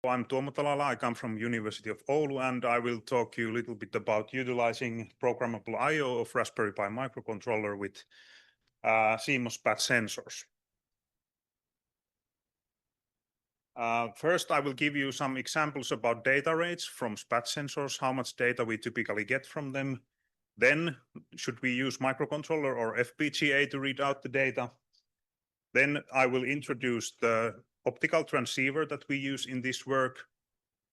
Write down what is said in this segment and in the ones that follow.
I'm Tuomo Talala. I come from University of Oulu, and I will talk you a little bit about utilizing programmable I/O of Raspberry Pi microcontroller with CMOS SPAD sensors. First, I will give you some examples about data rates from SPAD sensors, how much data we typically get from them. Then, should we use microcontroller or FPGA to read out the data? Then I will introduce the optical transceiver that we use in this work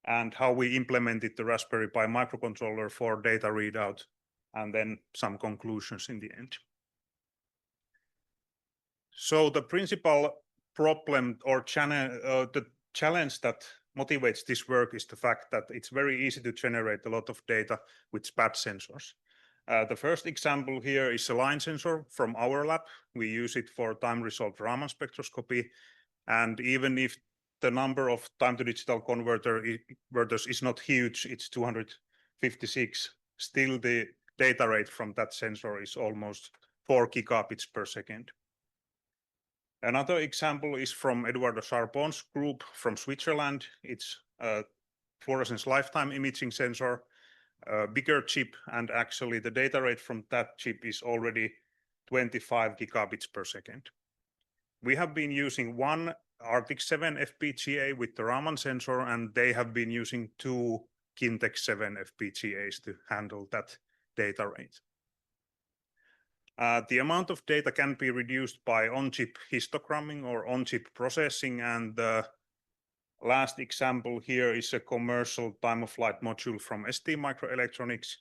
and how we implemented the Raspberry Pi microcontroller for data readout, and then some conclusions in the end. So the principal problem or the challenge that motivates this work is the fact that it's very easy to generate a lot of data with SPAD sensors. The first example here is a line sensor from our lab. We use it for time-resolved Raman spectroscopy. And even if the number of time-to-digital converters is not huge, it's 256, still the data rate from that sensor is almost 4 gigabits per second. Another example is from Eduardo Charbon's group from Switzerland. It's a fluorescence lifetime imaging sensor, a bigger chip, and actually the data rate from that chip is already 25 gigabits per second. We have been using one Arctic 7 FPGA with the Raman sensor, and they have been using 2 Kintex 7 FPGAs to handle that data rate. The amount of data can be reduced by on-chip histogramming or on-chip processing, and the last example here is a commercial time-of-flight module from ST Microelectronics.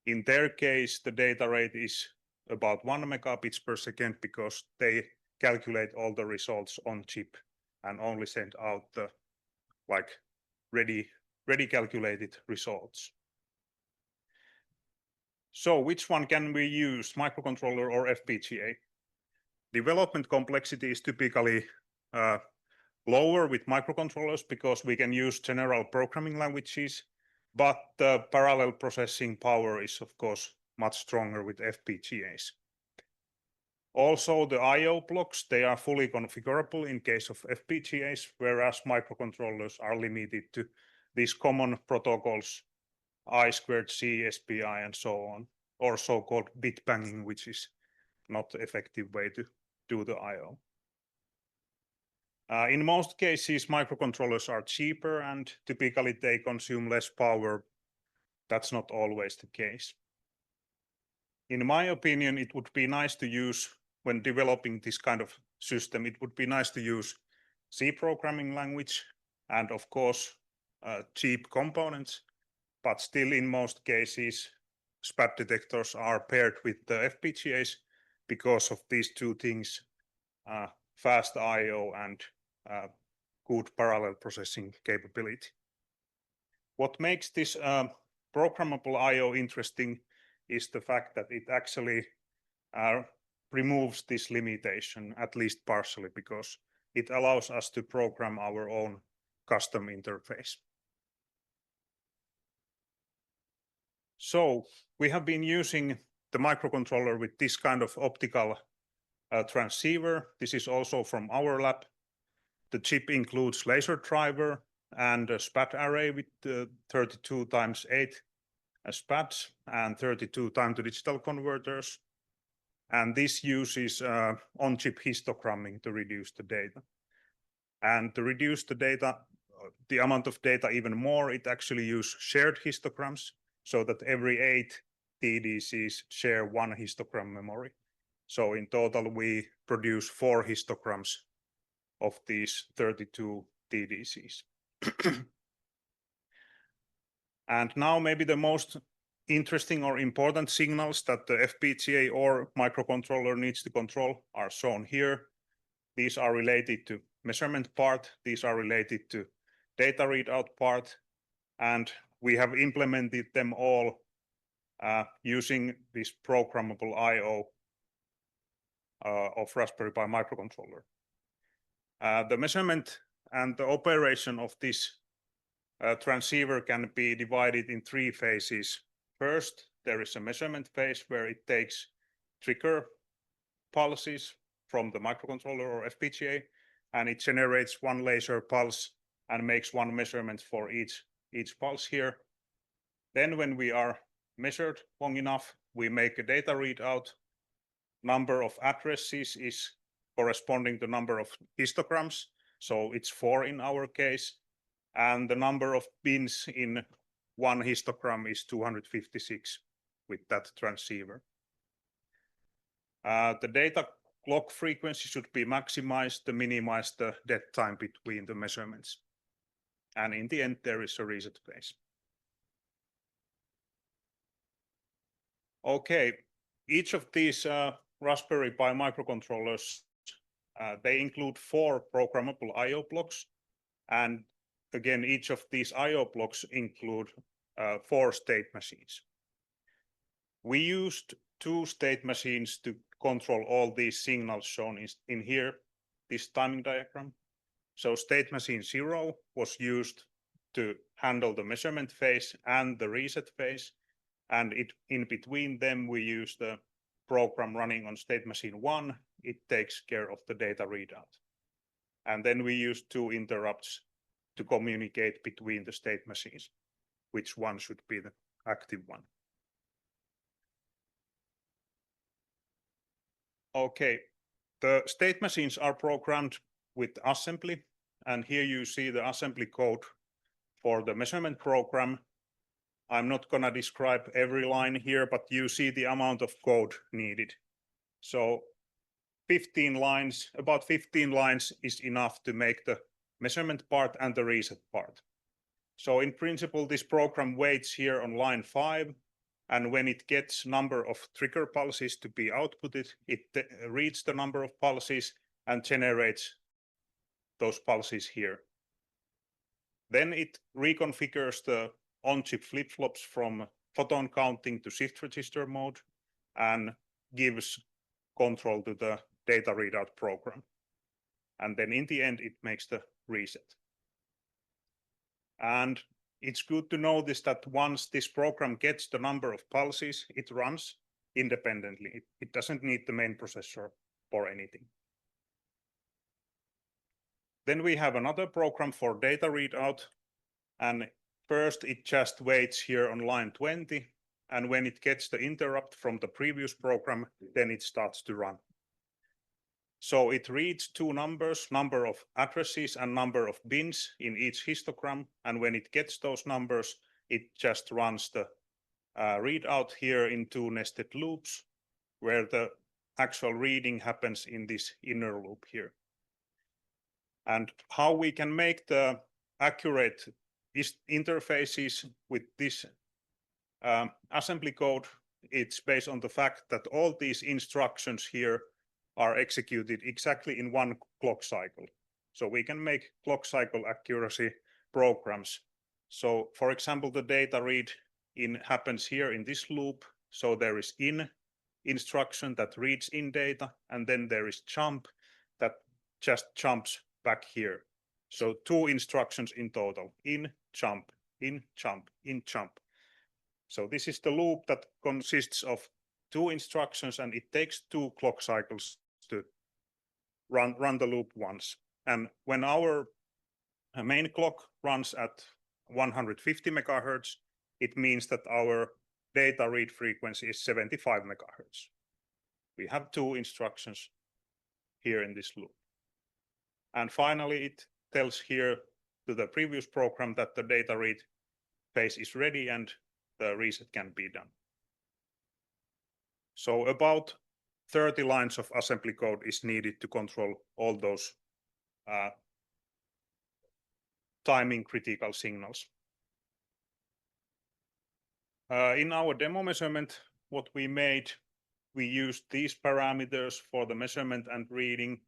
In their case, the data rate is about 1 megabits per second because they calculate all the results on chip and only send out the ready calculated results. So which one can we use, microcontroller or FPGA? Development complexity is typically lower with microcontrollers because we can use general programming languages, but the parallel processing power is of course much stronger with FPGAs. Also, the I/O blocks, they are fully configurable in case of FPGAs, whereas microcontrollers are limited to these common protocols, I2C, SPI, and so on, or so-called bit banging, which is not an effective way to do the I/O. In most cases, microcontrollers are cheaper and typically they consume less power. That's not always the case. In my opinion, it would be nice to use, when developing this kind of system, it would be nice to use C programming language and of course cheap components, but still in most cases SPAD detectors are paired with the FPGAs because of these two things, fast I/O and good parallel processing capability. What makes this programmable I/O interesting is the fact that it actually removes this limitation, at least partially, because it allows us to program our own custom interface. So we have been using the microcontroller with this kind of optical transceiver. This is also from our lab. The chip includes laser driver and a SPAD array with 32 times 8 SPADs and 32 time-to-digital converters. And this uses on-chip histogramming to reduce the data. And to reduce the data, the amount of data even more, it actually uses shared histograms so that every 8 TDCs share one histogram memory. So in total, we produce 4 histograms of these 32 TDCs. And now maybe the most interesting or important signals that the FPGA or microcontroller needs to control are shown here. These are related to measurement part, these are related to data readout part, and we have implemented them all using this programmable I/O of Raspberry Pi microcontroller. The measurement and the operation of this transceiver can be divided in 3 phases. First, there is a measurement phase where it takes trigger pulses from the microcontroller or FPGA, and it generates one laser pulse and makes one measurement for each pulse here. Then when we are measured long enough, we make a data readout. Number of addresses is corresponding to number of histograms, so it's 4 in our case, and the number of pins in one histogram is 256 with that transceiver. The data clock frequency should be maximized to minimize the dead time between the measurements. And in the end, there is a reset phase. Okay, each of these Raspberry Pi microcontrollers, they include 4 programmable I/O blocks. And again, each of these I/O blocks include 4 state machines. We used 2 state machines to control all these signals shown in here, this timing diagram. So state machine 0 was used to handle the measurement phase and the reset phase. And in between them, we use the program running on state machine 1. It takes care of the data readout. And then we use 2 interrupts to communicate between the state machines, which one should be the active one. Okay, the state machines are programmed with assembly, and here you see the assembly code for the measurement program. I'm not going to describe every line here, but you see the amount of code needed. So 15 lines, about 15 lines is enough to make the measurement part and the reset part. So in principle, this program waits here on line 5, and when it gets number of trigger pulses to be outputted, it reads the number of pulses and generates those pulses here. Then it reconfigures the on-chip flip-flops from photon counting to shift register mode and gives control to the data readout program. And then in the end, it makes the reset. And it's good to notice that once this program gets the number of pulses, it runs independently. It doesn't need the main processor for anything. Then we have another program for data readout. And first, it just waits here on line 20. And when it gets the interrupt from the previous program, then it starts to run. So it reads 2 numbers, number of addresses and number of bins in each histogram. And when it gets those numbers, it just runs the readout here in 2 nested loops, where the actual reading happens in this inner loop here. And how we can make the accurate interfaces with this assembly code, it's based on the fact that all these instructions here are executed exactly in 1 clock cycle. So we can make clock cycle accuracy programs. So for example, the data read in happens here in this loop. So there is in instruction that reads in data, and then there is jump that just jumps back here. So 2 instructions in total, in, jump, in, jump, in, jump. So this is the loop that consists of 2 instructions, and it takes 2 clock cycles to run the loop once. And when our main clock runs at 150 megahertz, it means that our data read frequency is 75 megahertz. We have 2 instructions here in this loop. And finally, it tells here to the previous program that the data read phase is ready and the reset can be done. So about 30 lines of assembly code is needed to control all those timing critical signals. In our demo measurement, what we made, we used these parameters for the measurement and reading,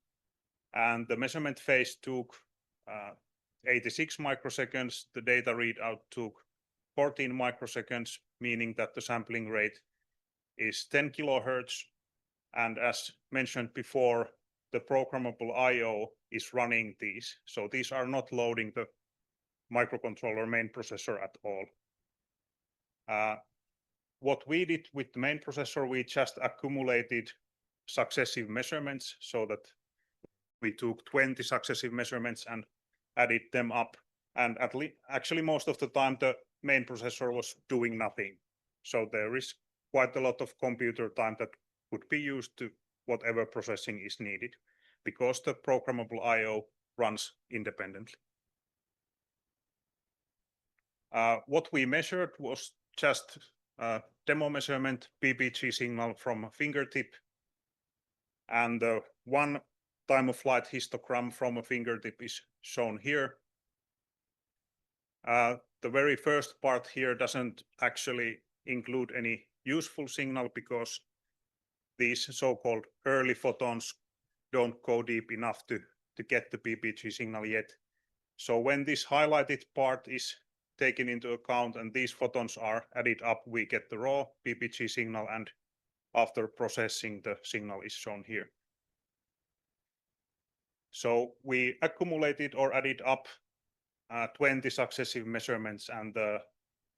and the measurement phase took 86 microseconds. The data readout took 14 microseconds, meaning that the sampling rate is 10 kilohertz. And as mentioned before, the programmable I/O is running these. So these are not loading the microcontroller main processor at all. What we did with the main processor, we just accumulated successive measurements so that we took 20 successive measurements and added them up And actually most of the time the main processor was doing nothing. So there is quite a lot of computer time that could be used to whatever processing is needed, because the programmable I/O runs independently. What we measured was just demo measurement PPG signal from a fingertip, and one time of flight histogram from a fingertip is shown here. The very first part here doesn't actually include any useful signal because these so-called early photons don't go deep enough to get the PPG signal yet. So when this highlighted part is taken into account and these photons are added up, we get the raw PPG signal, and after processing, the signal is shown here. So we accumulated or added up 20 successive measurements, and the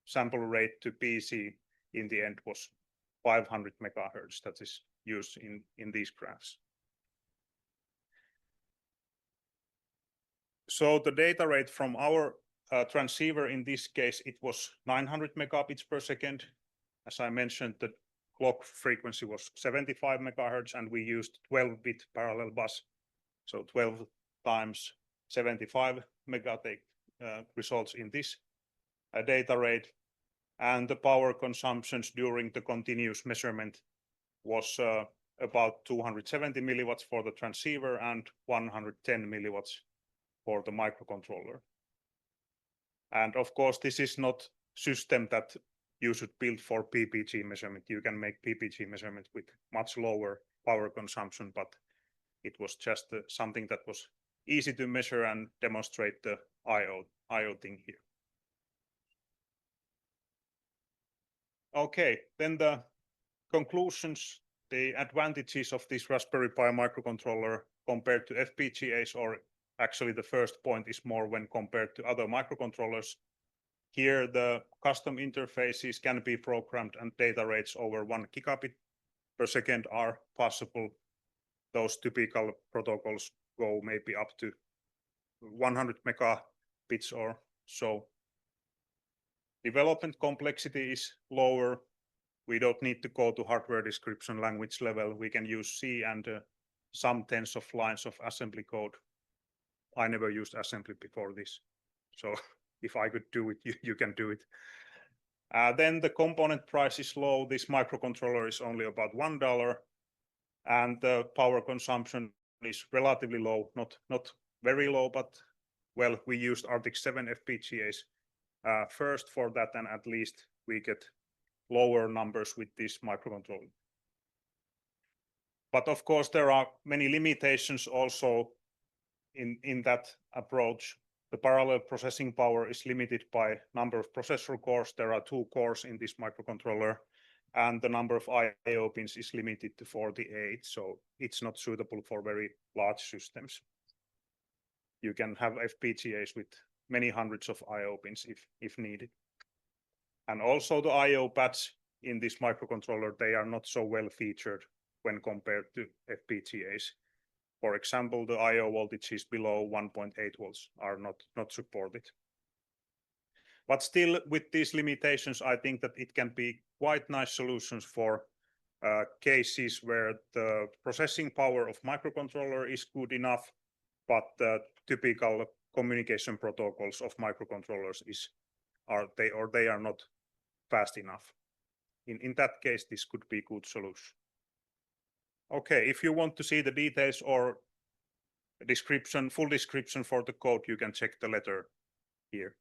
sample rate to PC in the end was 500 megahertz that is used in these graphs. So the data rate from our transceiver, in this case, it was 900 megabits per second. As I mentioned, the clock frequency was 75 megahertz, and we used 12-bit parallel bus. So 12 times 75 megabyte results in this data rate. And the power consumptions during the continuous measurement was about 270 milliwatts for the transceiver and 110 milliwatts for the microcontroller. And of course, this is not system that you should build for PPG measurement. You can make PPG measurement with much lower power consumption, but it was just something that was easy to measure and demonstrate the I/O thing here. Okay, then the conclusions, the advantages of this Raspberry Pi microcontroller compared to FPGAs, or actually the first point is more when compared to other microcontrollers. Here the custom interfaces can be programmed and data rates over 1 gigabit per second are possible. Those typical protocols go maybe up to 100 megabits or so. Development complexity is lower. We don't need to go to hardware description language level. We can use C and some tens of lines of assembly code. I never used assembly before this, so if I could do it, you can do it. Then the component price is low. This microcontroller is only about $1, and the power consumption is relatively low, not very low, but well, we used Arctic 7 FPGAs first for that, and at least we get lower numbers with this microcontroller. But of course, there are many limitations also in that approach. The parallel processing power is limited by number of processor cores. There are 2 cores in this microcontroller, and the number of I/O pins is limited to 48, so it's not suitable for very large systems. You can have FPGAs with many hundreds of I/O pins if needed. And also the I/O pads in this microcontroller, they are not so well featured when compared to FPGAs. For example, the I/O voltages below 1.8 volts are not supported. But still, with these limitations, I think that it can be quite nice solutions for cases where the processing power of microcontroller is good enough, but the typical communication protocols of microcontrollers they are not fast enough. In that case, this could be a good solution. Okay, if you want to see the details or full description for the code, you can check the letter here.